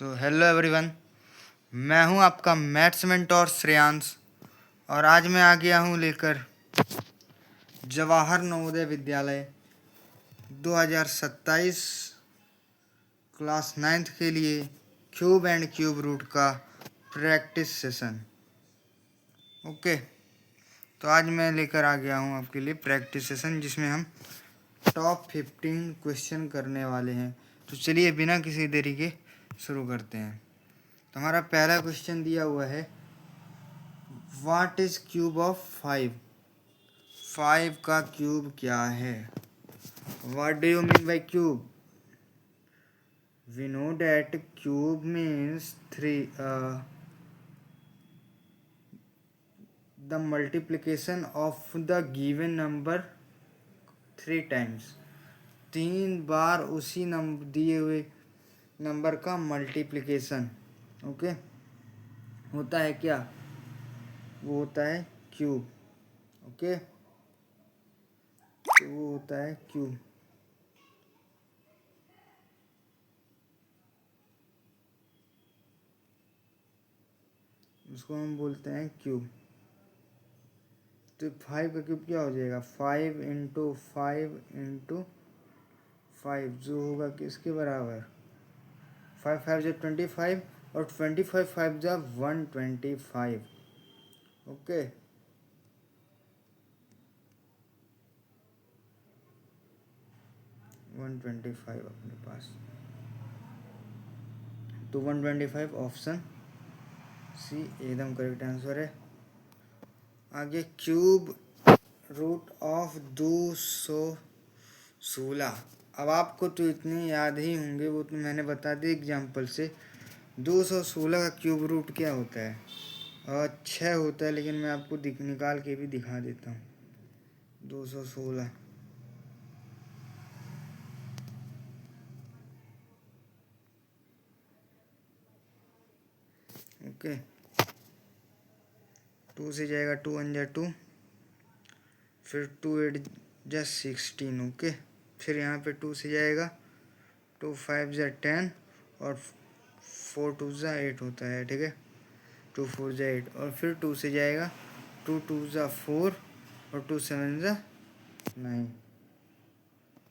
तो hello everyone, मैं हूं आपका मैथ्स मेंटोर श्रेयांश। और आज मैं आ गया हूं लेकर जवाहर नवोदय विद्यालय 2027 क्लास 9th के लिए क्यूब एंड क्यूब रूट का प्रैक्टिस सेशन। ओके, तो आज मैं लेकर आ गया हूं आपके लिए प्रैक्टिस सेशन जिसमें हम टॉप 15 क्वेश्चन करने वाले हैं। तो चलिए बिना किसी देरी के शुरू करते हैं। तो हमारा पहला क्वेश्चन दिया हुआ है, व्हाट इज क्यूब ऑफ 5? 5 का क्यूब क्या है? What do you mean by cube? We know that cube means 3 the multiplication of the given number 3 times. 3 बार उसी नंबर दिए हुए नंबर का मल्टीप्लिकेशन ओके होता है क्या? वो होता है क्यूब। ओके, तो वो होता है क्यूब। उसको हम बोलते हैं क्यूब। तो 5 का क्यूब क्या हो जाएगा? 5 इंटू 5 जो होगा किसके बराबर? 5 5 जो 25 और 25 5 जो 125। ओके, वन 125 अपने पास। तो 125 ऑप्शन सी एकदम करेक्ट आंसर है। आगे क्यूब रूट ऑफ 216। अब आपको तो इतने याद ही होंगे, वो तो मैंने बता दी एग्जाम्पल से। 216 का क्यूब रूट क्या होता है? 6 होता है, लेकिन मैं आपको निकाल के भी दिखा देता हूँ। 216 ओके, 2 से जाएगा 2 1 जा 2, फिर 2 8 जा 16। ओके, फिर यहाँ पे 2 से जाएगा 2 5 जा 10 और 4 2 जा 8 होता है। ठीक है, 2 4 जा 8 और फिर 2 से जाएगा 2 2 जा 4 और 2 7 जा 9।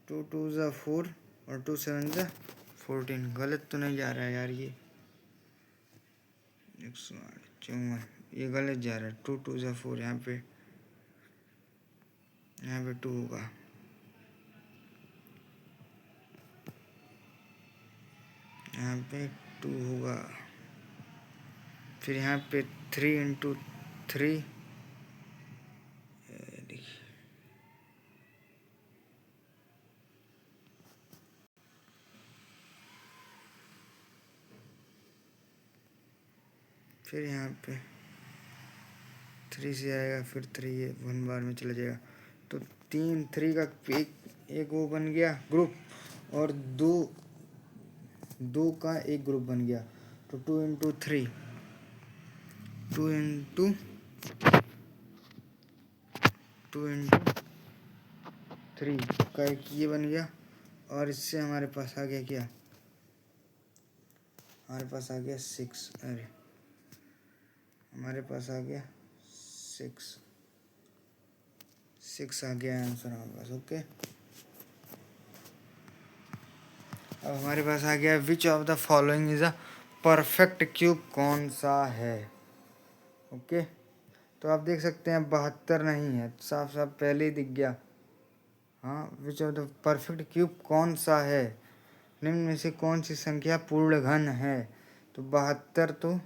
2 2 जा 4 और 2 7 जा 14। गलत तो नहीं जा रहा है यार? ये 108 ये गलत जा रहा है। 2 2 जा 4, यहाँ पे 2 होगा। यहाँ पे 2 होगा। फिर यहाँ पे 3 इंटू 3, फिर यहाँ पे 3 से आएगा, फिर 3 ये 1 बार में चला जाएगा। तो 3 का एक वो बन गया ग्रुप, और 2 का एक ग्रुप बन गया। तो 2 इंटू 3 2 इंटू 3 का एक ये बन गया। और इससे हमारे पास आ गया क्या? हमारे पास आ गया 6। अरे हमारे पास आ गया 6 आ गया आंसर हमारे पास। ओके, अब हमारे पास आ गया विच of the following is a perfect cube? कौन सा है? ओके, तो आप देख सकते हैं 72 नहीं है, साफ साफ पहले ही दिख गया। हाँ, विच ऑफ द परफेक्ट क्यूब कौन सा है? निम्न में से कौन सी संख्या पूर्ण घन है? तो 72 तो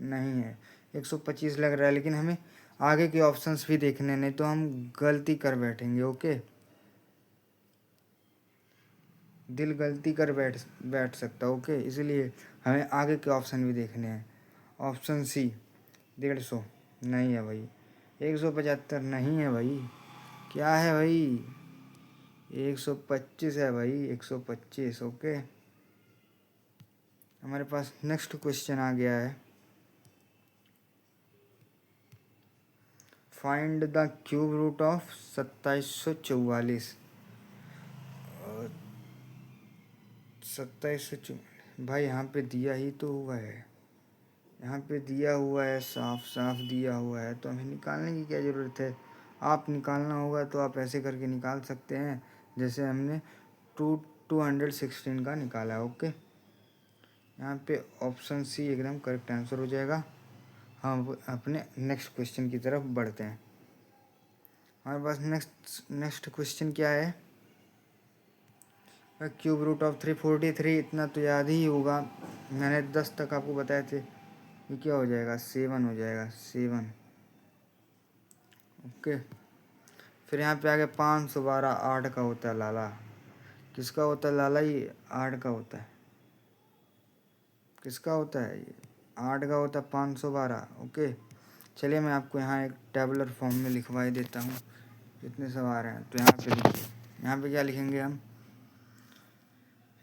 नहीं है, 125 लग रहा है, लेकिन हमें आगे के ऑप्शंस भी देखने, नहीं तो हम गलती कर बैठेंगे। ओके, दिल गलती कर बैठ सकता है। ओके, इसलिए हमें आगे के ऑप्शन भी देखने हैं। ऑप्शन सी 150 नहीं है भाई, 175 नहीं है भाई, क्या है भाई? 125 है भाई, 125। ओके, हमारे पास नेक्स्ट क्वेश्चन आ गया है, find the cube root of 2744। 2744 भाई यहाँ पे दिया ही तो हुआ है, यहाँ पे दिया हुआ है, साफ साफ दिया हुआ है, तो हमें निकालने की क्या ज़रूरत है। आप निकालना होगा तो आप ऐसे करके निकाल सकते हैं जैसे हमने 216 का निकाला है। ओके, यहाँ पे ऑप्शन सी एकदम करेक्ट आंसर हो जाएगा। हम अपने नेक्स्ट क्वेश्चन की तरफ बढ़ते हैं। हमारे पास नेक्स्ट क्वेश्चन क्या है। क्यूब रूट ऑफ 343, इतना तो याद ही होगा, मैंने 10 तक आपको बताए थे। ये क्या हो जाएगा, 7 हो जाएगा, 7। ओके, फिर यहाँ पे आगे 512, 8 का होता है लाला। किसका होता है लाला, ये 8 का होता है। किसका होता है ये, 8 का होता है 512। ओके, चलिए मैं आपको यहाँ एक टेबुलर फॉर्म में लिखवाई देता हूँ जितने सब आ रहे हैं। तो यहाँ पे लिखिए, यहाँ पे क्या लिखेंगे हम,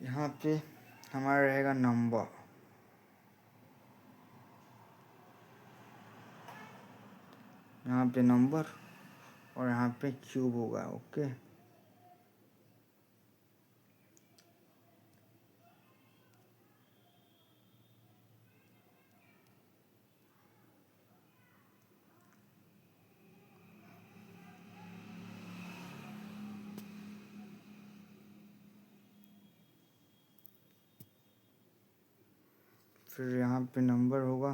यहाँ पे हमारा रहेगा नंबर, यहाँ पे नंबर, और यहाँ पे क्यूब होगा। ओके, फिर यहाँ पे नंबर होगा,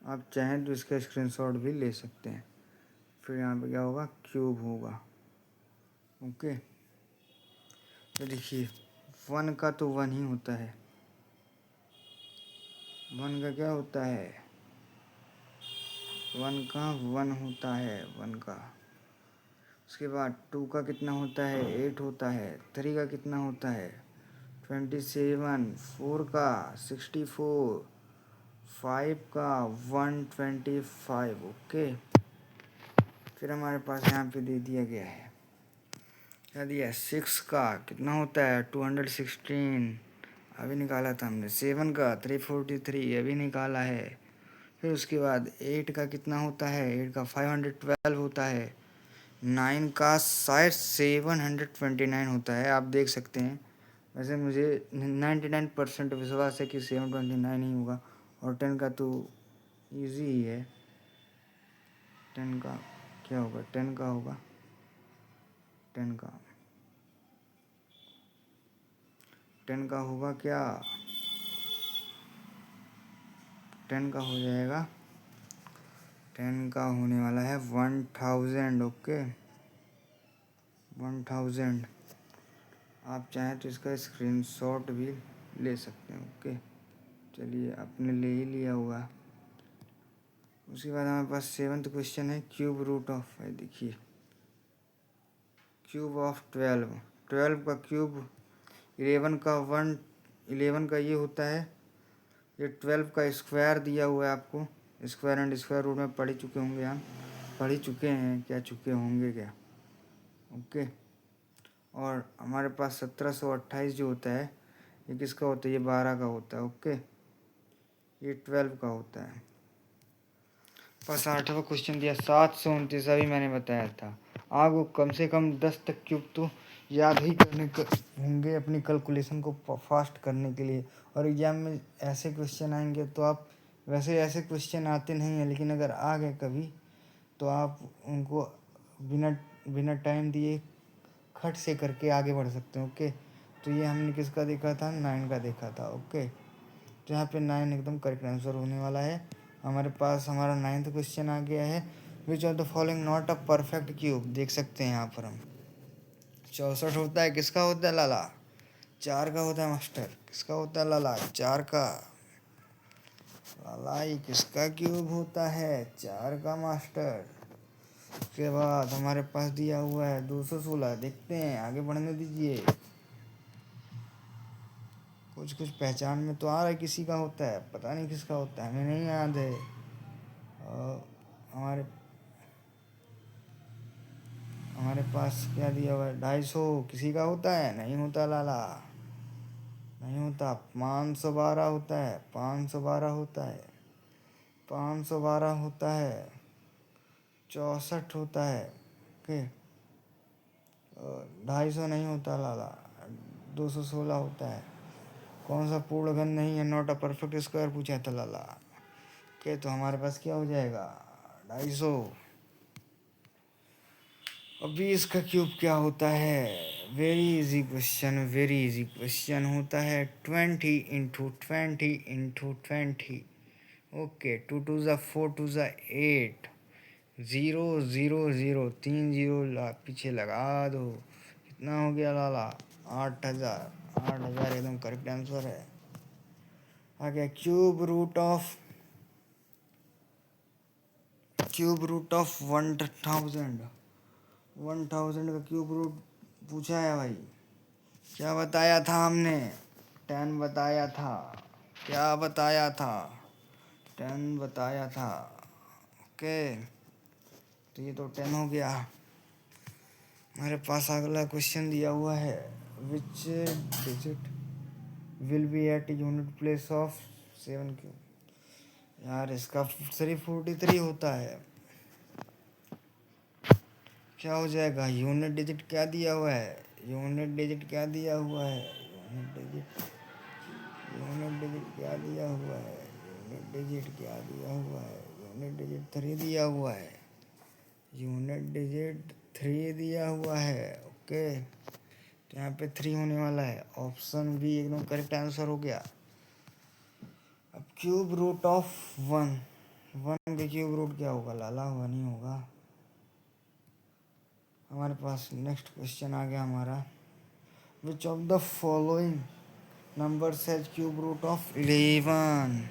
आप चाहें तो इसका स्क्रीनशॉट भी ले सकते हैं। फिर यहाँ पे क्या होगा, क्यूब होगा। ओके, तो देखिए 1 का तो 1 ही होता है, 1 का क्या होता है, 1 का 1 होता है, 1 का। उसके बाद 2 का कितना होता है, 8 होता है। 3 का कितना होता है, 27। 4 का 64। 5 का 125। ओके, फिर हमारे पास यहाँ पे दे दिया गया है, क्या दिया है, 6 का कितना होता है, 216, अभी निकाला था हमने। 7 का 343, अभी निकाला है। फिर उसके बाद 8 का कितना होता है, 8 का 512 होता है। 9 का शायद 729 होता है, आप देख सकते हैं। वैसे मुझे 99% विश्वास है कि 729 ही होगा। और 10 का तो इजी ही है, 10 का क्या होगा, 10 का होगा, 10 का 10 का होगा क्या, 10 का हो जाएगा, 10 का होने वाला है 1000। ओके, 1000। आप चाहें तो इसका स्क्रीनशॉट भी ले सकते हैं। ओके, चलिए आपने ले ही लिया होगा। उसके बाद हमारे पास 7th क्वेश्चन है, क्यूब रूट ऑफ, देखिए क्यूब ऑफ 12, 12 का क्यूब 11 का 11 का ये होता है। ये 12 का स्क्वायर दिया हुआ है आपको, स्क्वायर एंड स्क्वायर रूट में पढ़ चुके होंगे हम, पढ़ ही चुके हैं, क्या चुके होंगे क्या। ओके, और हमारे पास 1728 जो होता है, ये किसका होता है, ये 12 का होता है। ओके, ये 12 का होता है। बस 8वां क्वेश्चन दिया 729, अभी मैंने बताया था आपको कम से कम 10 तक क्यूब तो याद ही करने होंगे अपनी कैलकुलेशन को फास्ट करने के लिए। और एग्जाम में ऐसे क्वेश्चन आएंगे तो आप, वैसे ऐसे क्वेश्चन आते नहीं हैं, लेकिन अगर आ गए कभी तो आप उनको बिना बिना टाइम दिए खट से करके आगे बढ़ सकते हैं। ओके, तो ये हमने किसका देखा था, 9 का देखा था। ओके, तो यहाँ पे 9 एकदम करेक्ट आंसर होने वाला है। हमारे पास हमारा 9th क्वेश्चन आ गया है, विच of the following not a perfect cube, देख सकते हैं यहाँ पर हम। 64 होता है, किसका होता है लाला, 4 का होता है मास्टर। किसका होता है लाला, 4 का। लाला ये किसका क्यूब होता है, 4 का मास्टर। उसके बाद हमारे पास दिया हुआ है 216, देखते हैं, आगे बढ़ने दीजिए। कुछ कुछ पहचान में तो आ रहा है किसी का होता है, पता नहीं किसका होता है, हमें नहीं याद है। और हमारे हमारे पास क्या दिया हुआ है, 250, किसी का होता है, नहीं होता लाला, नहीं होता। 512 होता है, 512 होता है, 512 होता है। 64 होता है। ओके, 250 नहीं होता लाला, 216 होता है। कौन सा पूर्ण घन नहीं है, नॉट अ परफेक्ट स्क्वायर पूछा था लाला। ओके, तो हमारे पास क्या हो जाएगा, 250। अभी इसका क्यूब क्या होता है, very easy question, very easy question होता है 20 × 20 × 20। ओके, 2 2 ज़ा 4 2 ज़ा 8, 0 0 0, 3 जीरो पीछे लगा दो, कितना हो गया लाला, 8000। 8000 एकदम करेक्ट आंसर है। आ गया क्यूब रूट ऑफ 1000। 1000 का क्यूब रूट पूछा है भाई। क्या बताया था हमने, 10 बताया था, क्या बताया था, 10 बताया था। ओके, तो ये तो 10 हो गया। हमारे पास अगला क्वेश्चन दिया हुआ है, which digit will be at unit place of 7 cube. यार इसका 343 होता है, क्या हो जाएगा, यूनिट डिजिट क्या दिया हुआ है, यूनिट डिजिट क्या दिया हुआ है, यूनिट डिजिट क्या दिया हुआ है, यूनिट डिजिट क्या दिया हुआ है, यूनिट डिजिट 3 दिया हुआ है, यूनिट डिजिट 3 दिया हुआ है। ओके, तो यहाँ पे 3 होने वाला है, ऑप्शन बी एकदम करेक्ट आंसर हो गया। अब क्यूब रूट ऑफ 1 के क्यूब रूट क्या होगा लाला, 1 ही होगा। हमारे पास नेक्स्ट क्वेश्चन आ गया हमारा, which of the following numbers has cube root of 11।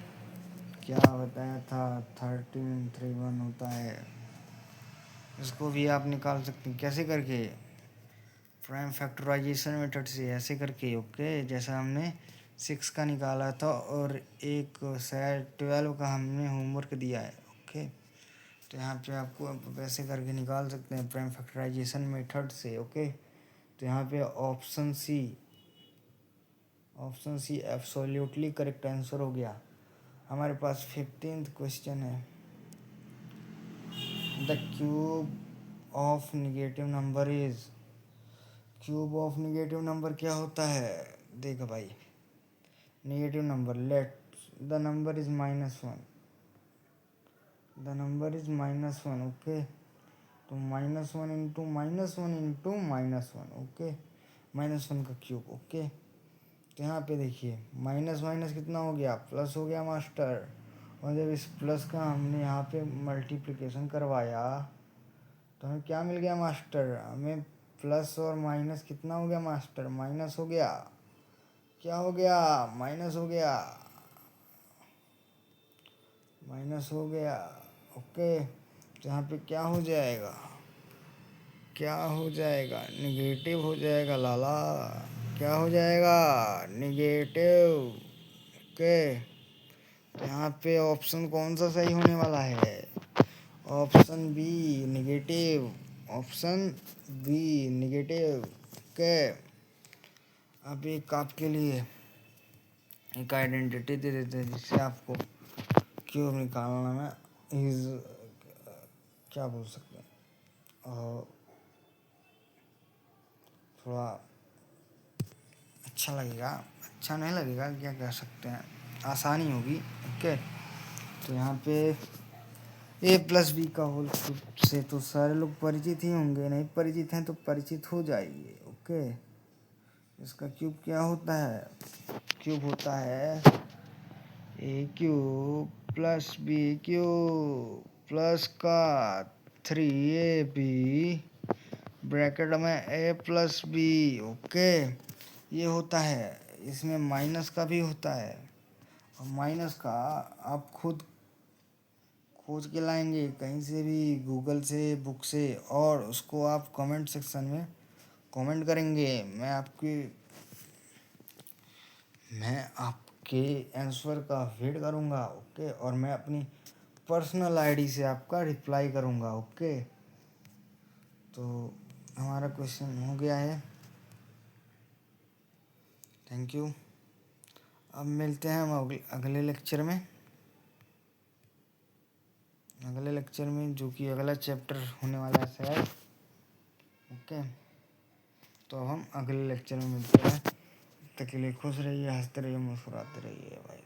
क्या बताया था, 1331 होता है। इसको भी आप निकाल सकते हैं, कैसे करके, प्राइम फैक्टराइजेशन मेथड से, ऐसे करके। ओके, जैसा हमने 6 का निकाला था और एक शायद 12 का हमने होमवर्क दिया है। ओके, तो यहाँ पे आपको वैसे करके निकाल सकते हैं प्राइम फैक्टराइजेशन मेथड से। ओके, तो यहाँ पे option C absolutely correct answer हो गया। हमारे पास 15th क्वेश्चन है, the cube of negative number is. Cube of negative number क्या होता है, देख भाई, negative number, let the number is -1, the number is -1। Okay, तो -1 इंटू -1 इंटू -1। ओके, -1 का क्यूब। ओके, तो यहाँ पे देखिए माइनस माइनस कितना हो गया, प्लस हो गया मास्टर। और जब इस प्लस का हमने यहाँ पे मल्टीप्लिकेशन करवाया तो हमें क्या मिल गया मास्टर, हमें प्लस और माइनस कितना हो गया मास्टर, माइनस हो गया। क्या हो गया, माइनस हो गया, माइनस हो गया। ओके, तो यहाँ पे क्या हो जाएगा, क्या हो जाएगा, निगेटिव हो जाएगा लाला। क्या हो जाएगा, निगेटिव। ओके, तो यहाँ पे ऑप्शन कौन सा सही होने वाला है, option B negative, option B negative. Okay, अब एक आपके लिए एक आइडेंटिटी दे देते हैं जिससे आपको क्यूब निकालना में इज क्या बोल सकते हैं, थोड़ा अच्छा लगेगा, अच्छा नहीं लगेगा, क्या कह सकते हैं, आसानी होगी। ओके, तो यहाँ पे a+b का होल क्यूब से तो सारे लोग परिचित ही होंगे, नहीं परिचित हैं तो परिचित हो जाइए। ओके, इसका क्यूब क्या होता है, क्यूब होता है a³ + b³ प्लस का 3ab ब्रैकेट में a+b। ओके, ये होता है, इसमें माइनस का भी होता है, और माइनस का आप खुद खोज के लाएंगे कहीं से भी, गूगल से, बुक से, और उसको आप कमेंट सेक्शन में कमेंट करेंगे। मैं आपके आंसर का वेट करूँगा। ओके, और मैं अपनी पर्सनल आईडी से आपका रिप्लाई करूँगा। ओके, तो हमारा क्वेश्चन हो गया है, थैंक यू। अब मिलते हैं हम अगले लेक्चर में, जो कि अगला चैप्टर होने वाला है शायद। ओके। तो हम अगले लेक्चर में मिलते हैं। तब तक के लिए खुश रहिए, हंसते रहिए, मुस्कुराते रहिए भाई।